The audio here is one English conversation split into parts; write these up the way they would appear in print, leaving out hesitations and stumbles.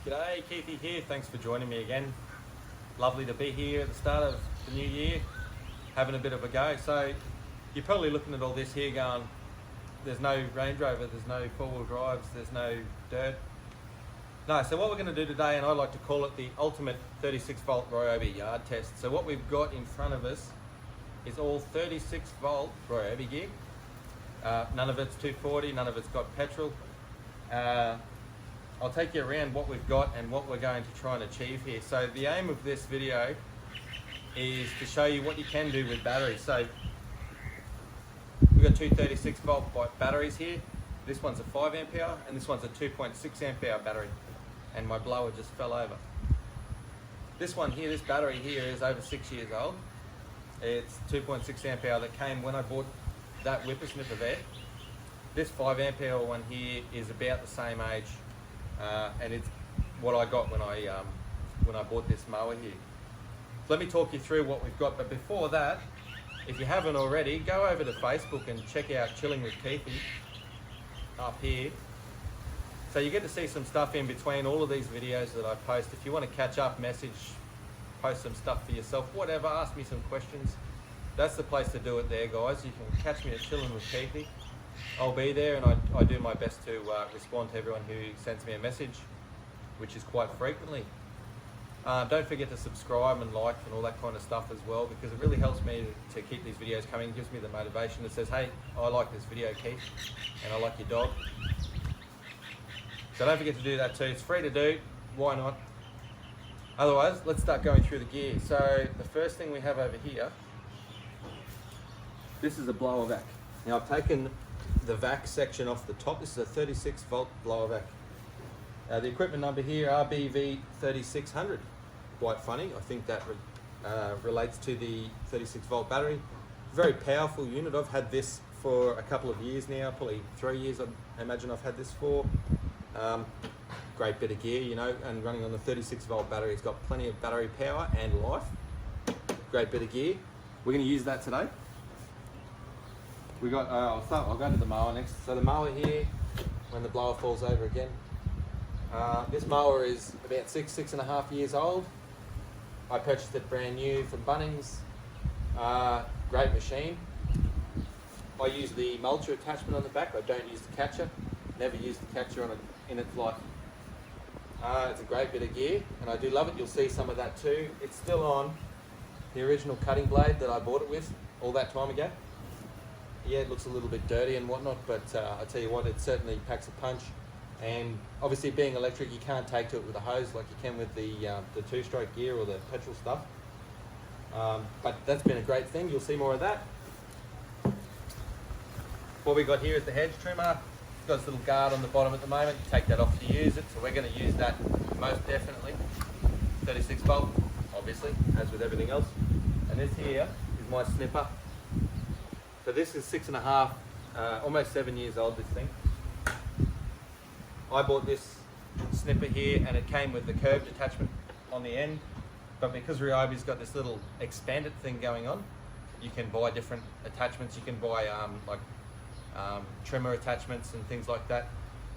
G'day, Keithy here. Thanks for joining me again. Lovely to be here at the start of the new year, having a bit of a go. So you're probably looking at all this here going, there's no Range Rover, there's no four-wheel drives, there's no dirt. No, so what we're going to do today, and I like to call it the ultimate 36 volt Ryobi yard test. So what we've got in front of us is all 36 volt Ryobi gear. None of it's 240, none of it's got petrol. I'll take you around what we've got and what we're going to try and achieve here. So the aim of this video is to show you what you can do with batteries. So we've got two 36 volt batteries here. This one's a 5 amp hour and this one's a 2.6 amp hour battery. And my blower just fell over. This one here, this battery here is over 6 years old. It's 2.6 amp hour that came when I bought that whippersnipper there. This 5 amp hour one here is about the same age. And it's what I got when I bought this mower here. So let me talk you through what we've got, but before that, if you haven't already, go over to Facebook and check out Chilling with Keithy up here. So you get to see some stuff in between all of these videos that I post. If you want to catch up, message, post some stuff for yourself, whatever, ask me some questions. That's the place to do it there, guys. You can catch me at Chilling with Keithy. I'll be there, and I do my best to respond to everyone who sends me a message, which is quite frequently. Don't forget to subscribe and like and all that kind of stuff as well, because it really helps me to keep these videos coming. It gives me the motivation that says, hey, I like this video, Keith, and I like your dog. So don't forget to do that too. It's free to do, why not? Otherwise, let's start going through the gear. So the first thing we have over here, this is a blower vac. Now I've taken the vac section off the top. This is a 36 volt blower vac. The equipment number here, RBV 3600. Quite funny. I think that relates to the 36 volt battery. Very powerful unit. I've had this for a couple of years now, probably 3 years I imagine I've had this for. Great bit of gear, you know, and running on the 36 volt battery. It's got plenty of battery power and life. Great bit of gear. We're going to use that today. We got, I'll go to the mower next. So the mower here, when the blower falls over again. This mower is about 6.5 years old. I purchased it brand new from Bunnings. Great machine. I use the mulcher attachment on the back. I don't use the catcher. Never used the catcher on it in its life. It's a great bit of gear, and I do love it. You'll see some of that too. It's still on the original cutting blade that I bought it with all that time ago. Yeah, it looks a little bit dirty and whatnot, but I tell you what, it certainly packs a punch. And obviously being electric, you can't take to it with a hose like you can with the two-stroke gear or the petrol stuff. But that's been a great thing. You'll see more of that. What we got here is the hedge trimmer. It's got this little guard on the bottom at the moment. You take that off to use it, so we're going to use that most definitely. 36 volt, obviously, as with everything else. And this here is my snipper. So this is 6.5, almost 7 years old, this thing. I bought this snipper here and it came with the curved attachment on the end, but because Ryobi's got this little expanded thing going on, you can buy different attachments. You can buy trimmer attachments and things like that.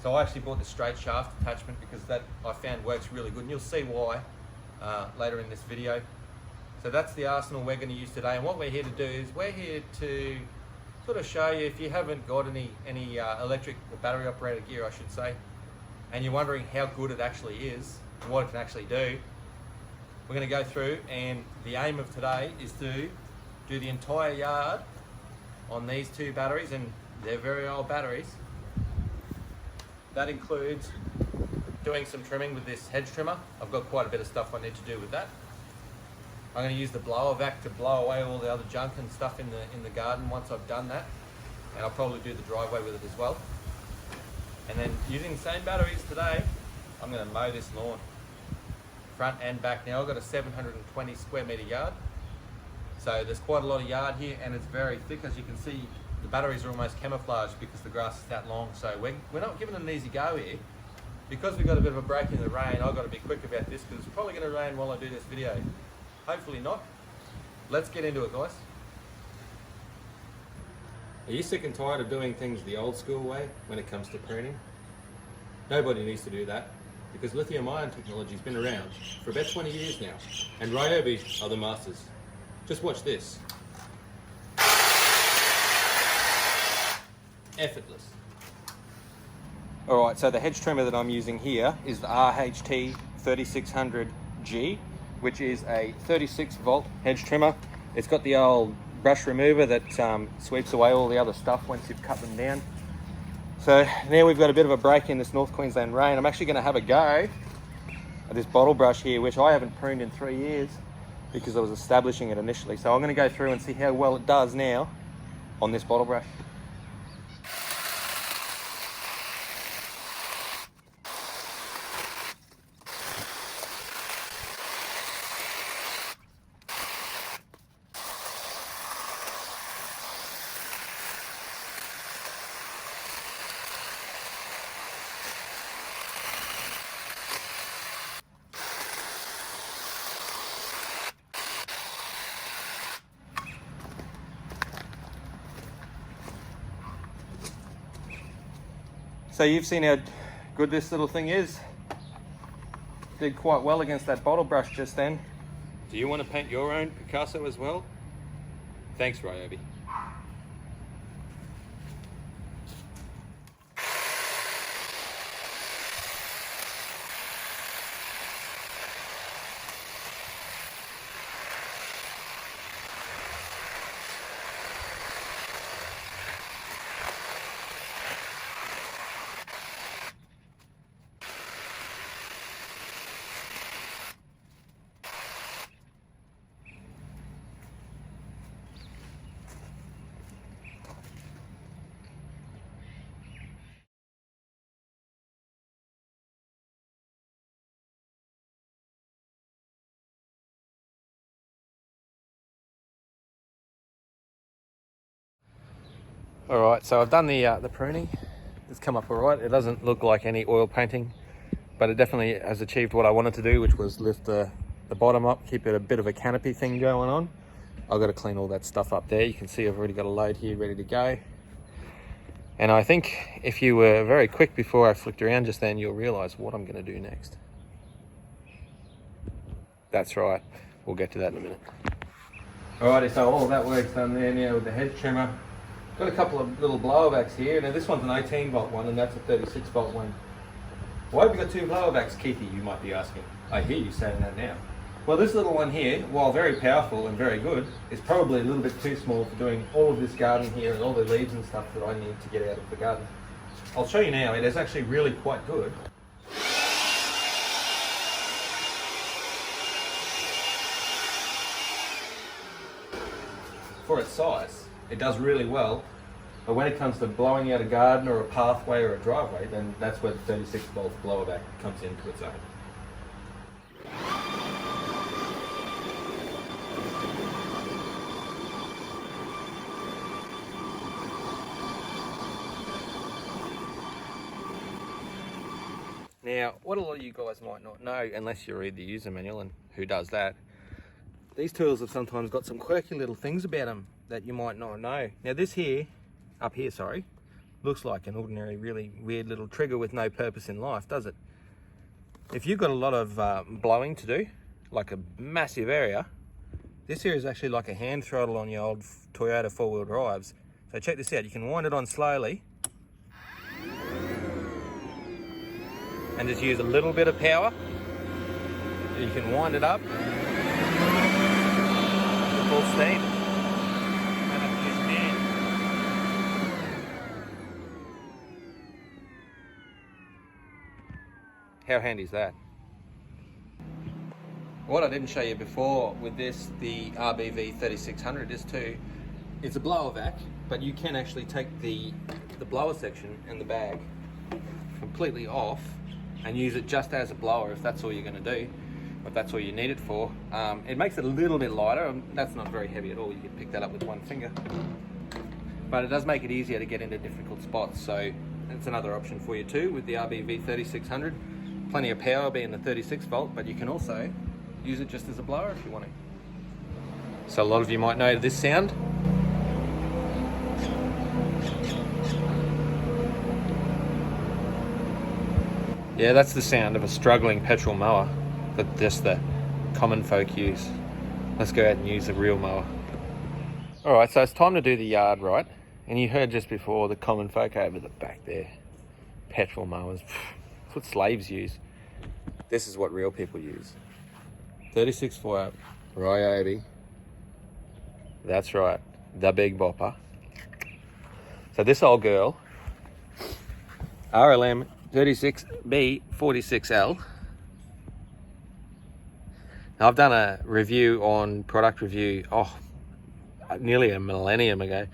So I actually bought the straight shaft attachment because that I found works really good, and you'll see why later in this video. So that's the arsenal we're going to use today, and what we're here to do is we're here to sort of show you, if you haven't got any electric or battery operated gear, I should say, and you're wondering how good it actually is and what it can actually do, we're going to go through, and the aim of today is to do the entire yard on these two batteries, and they're very old batteries. That includes doing some trimming with this hedge trimmer. I've got quite a bit of stuff I need to do with that. I'm going to use the blower vac to blow away all the other junk and stuff in the garden once I've done that. And I'll probably do the driveway with it as well. And then using the same batteries today, I'm going to mow this lawn, front and back. Now I've got a 720 square metre yard. So there's quite a lot of yard here, and it's very thick. As you can see, the batteries are almost camouflaged because the grass is that long. So we're not giving it an easy go here. Because we've got a bit of a break in the rain, I've got to be quick about this because it's probably going to rain while I do this video. Hopefully not. Let's get into it, guys. Are you sick and tired of doing things the old school way when it comes to pruning? Nobody needs to do that. because lithium-ion technology has been around for about 20 years now, and Ryobi are the masters. Just watch this. Effortless. Alright, so the hedge trimmer that I'm using here is the RHT 3600G, which is a 36 volt hedge trimmer. It's got the old brush remover that sweeps away all the other stuff once you've cut them down. So now we've got a bit of a break in this North Queensland rain. I'm actually going to have a go at this bottle brush here, which I haven't pruned in 3 years because I was establishing it initially. So I'm going to go through and see how well it does now on this bottle brush. So you've seen how good this little thing is. Did quite well against that bottle brush just then. Do you want to paint your own Picasso as well? Thanks, Ryobi. All right, so I've done the pruning. It's come up all right. It doesn't look like any oil painting, but it definitely has achieved what I wanted to do, which was lift the bottom up, keep it a bit of a canopy thing going on. I've got to clean all that stuff up there. You can see I've already got a load here ready to go. And I think if you were very quick before I flicked around just then, you'll realize what I'm going to do next. That's right. We'll get to that in a minute. Alrighty, so all of that work's done there now with the hedge trimmer. Got a couple of little blower-backs here. Now this one's an 18 volt one and that's a 36 volt one. Why have you got two blower-backs, Keithy, you might be asking? I hear you saying that now. Well, this little one here, while very powerful and very good, is probably a little bit too small for doing all of this garden here and all the leaves and stuff that I need to get out of the garden. I'll show you now, it is actually really quite good. For its size, it does really well, but when it comes to blowing out a garden or a pathway or a driveway, then that's where the 36 volt blower back comes into its own. Now, what a lot of you guys might not know, unless you read the user manual, and who does that, these tools have sometimes got some quirky little things about them that you might not know. Now this here, up here, sorry, looks like an ordinary, really weird little trigger with no purpose in life, does it? If you've got a lot of blowing to do, like a massive area, this here is actually like a hand throttle on your old Toyota four-wheel drives. So check this out, you can wind it on slowly and just use a little bit of power. You can wind it up to full steam. How handy is that? What I didn't show you before with this, the RBV 3600 is too, it's a blower vac, but you can actually take the blower section and the bag completely off and use it just as a blower if that's all you're going to do, if that's all you need it for. It makes it a little bit lighter. That's not very heavy at all. You can pick that up with one finger. But it does make it easier to get into difficult spots, so that's another option for you too with the RBV 3600. Plenty of power being the 36 volt, but you can also use it just as a blower if you want to. So a lot of you might know this sound. Yeah, that's the sound of a struggling petrol mower that just the common folk use. Let's go out and use a real mower. All right, so it's time to do the yard, right? And you heard just before the common folk over the back there. Petrol mowers. That's what slaves use. This is what real people use. 36 volt Ryobi. That's right, the big bopper. So this old girl, RLM 36B46L. Now I've done a review on product review, nearly a millennium ago,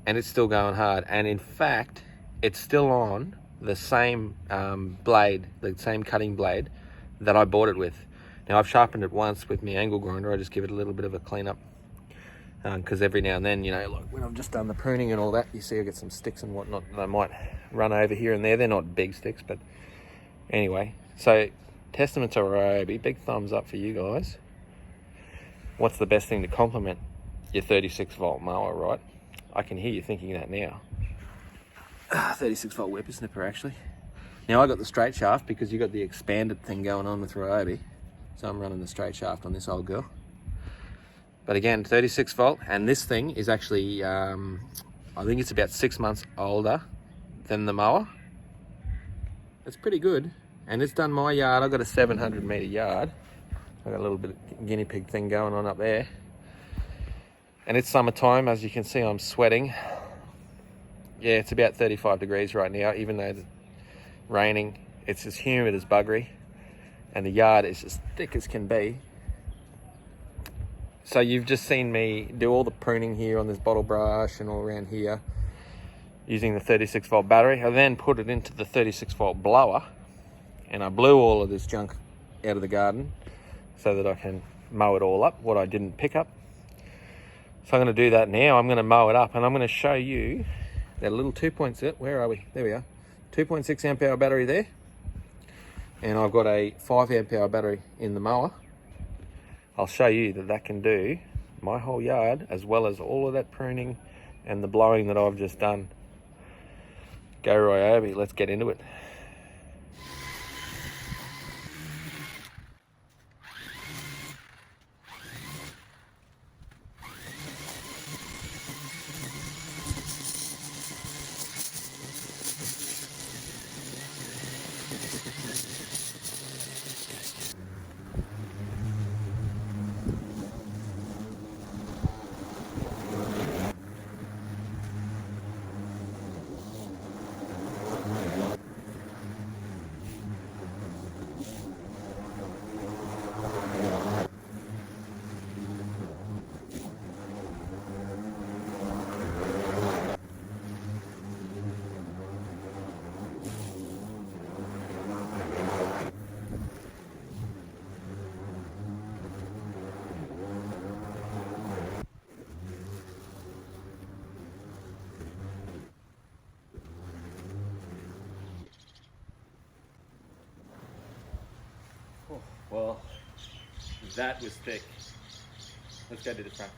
and it's still going hard. And in fact, it's still on the same blade, the same cutting blade that I bought it with. Now I've sharpened it once with my angle grinder. I just give it a little bit of a clean up because every now and then, you know, like when I've just done the pruning and all that, you see I get some sticks and whatnot, and I might run over here and there. They're not big sticks, but anyway. So testament to Ryobi, big thumbs up for you guys. What's the best thing to complement your 36 volt mower, right? I can hear you thinking that now. 36 volt whippersnipper actually. Now I got the straight shaft because you got the expanded thing going on with Ryobi. So I'm running the straight shaft on this old girl. But again, 36 volt, and this thing is actually, I think it's about 6 months older than the mower. It's pretty good, and it's done my yard. I've got a 700 metre yard. I've got a little bit of guinea pig thing going on up there. And it's summertime, as you can see, I'm sweating. Yeah, it's about 35 degrees right now, even though it's raining. It's as humid as buggery, and the yard is as thick as can be. So you've just seen me do all the pruning here on this bottle brush and all around here using the 36 volt battery. I then put it into the 36 volt blower, and I blew all of this junk out of the garden so that I can mow it all up, what I didn't pick up. So I'm going to do that now. I'm going to mow it up, and I'm going to show you that little 2.6, where are we? There we are. 2.6 amp hour battery there. And I've got a 5 amp hour battery in the mower. I'll show you that that can do my whole yard, as well as all of that pruning and the blowing that I've just done. Go Ryobi, let's get into it. Well, that was thick. Let's go to the front.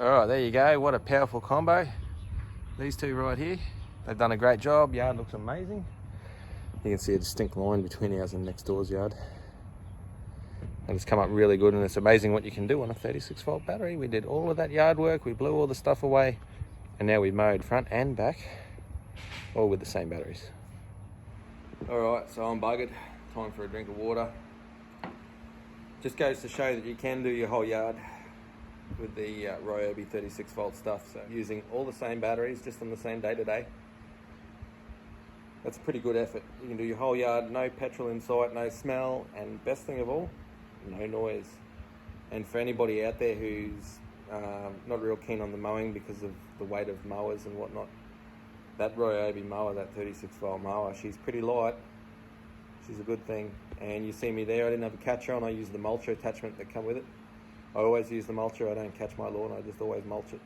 Alright, there you go. What a powerful combo. These two right here. They've done a great job. Yard looks amazing. You can see a distinct line between ours and next door's yard. And it's come up really good, and it's amazing what you can do on a 36 volt battery. We did all of that yard work, we blew all the stuff away, and now we mowed front and back, all with the same batteries. Alright, so I'm buggered. Time for a drink of water. Just goes to show that you can do your whole yard with the Ryobi 36 volt stuff. So using all the same batteries, just on the same day to day. That's a pretty good effort. You can do your whole yard, no petrol in sight, no smell, and best thing of all, no noise. And for anybody out there who's not real keen on the mowing because of the weight of mowers and whatnot, that Ryobi mower, that 36 volt mower, she's pretty light. She's a good thing. And you see me there, I didn't have a catcher on, I used the mulcher attachment that come with it. I always use the mulcher, I don't catch my lawn, I just always mulch it.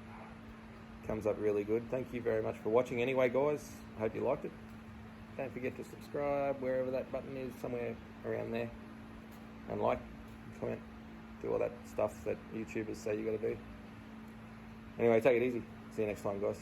Comes up really good. Thank you very much for watching anyway, guys. I hope you liked it. Don't forget to subscribe wherever that button is, somewhere around there. And like, comment, do all that stuff that YouTubers say you gotta do. Anyway, take it easy. See you next time, guys.